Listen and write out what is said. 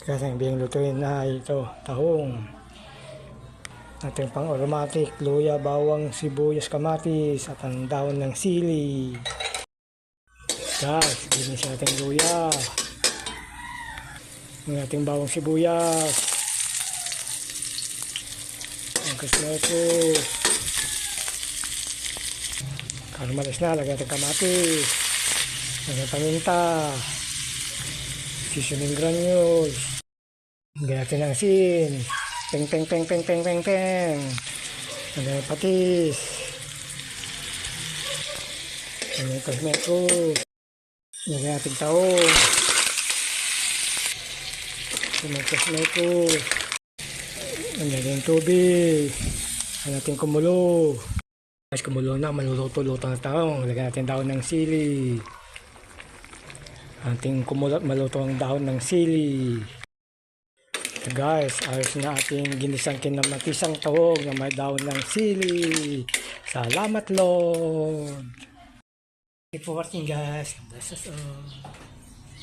Kasi ang biyang lutuin na ito, tahong. Ating pang aromatic, luya, bawang, sibuyas, kamatis, at ang dahon ng sili. Guys, ginis natin luya. Ang ating bawang sibuyas. Ang kasmetos. Karmalis na, lagyan natin kamatis. Lagyan paminta. Seasoning granules. Lagyan natin ang asin. Peng peng peng peng peng peng peng. Lagyan natin patis. Lagyan natin kasmetos. Lagyan natin tahong. Lagyan natin kasmetos. Lagyan natin tubig. Lagyan natin kumulo. Guys, kumulo na, maluluto-luto na tahong. Lagyan natin dahon ng sili. Ating kumulot, maluto ang dahon ng sili. So guys, ayos na ating ginisang kinamatisang tahong na may dahon ng sili. Salamat Lord! Thank you for watching guys. Bless us all.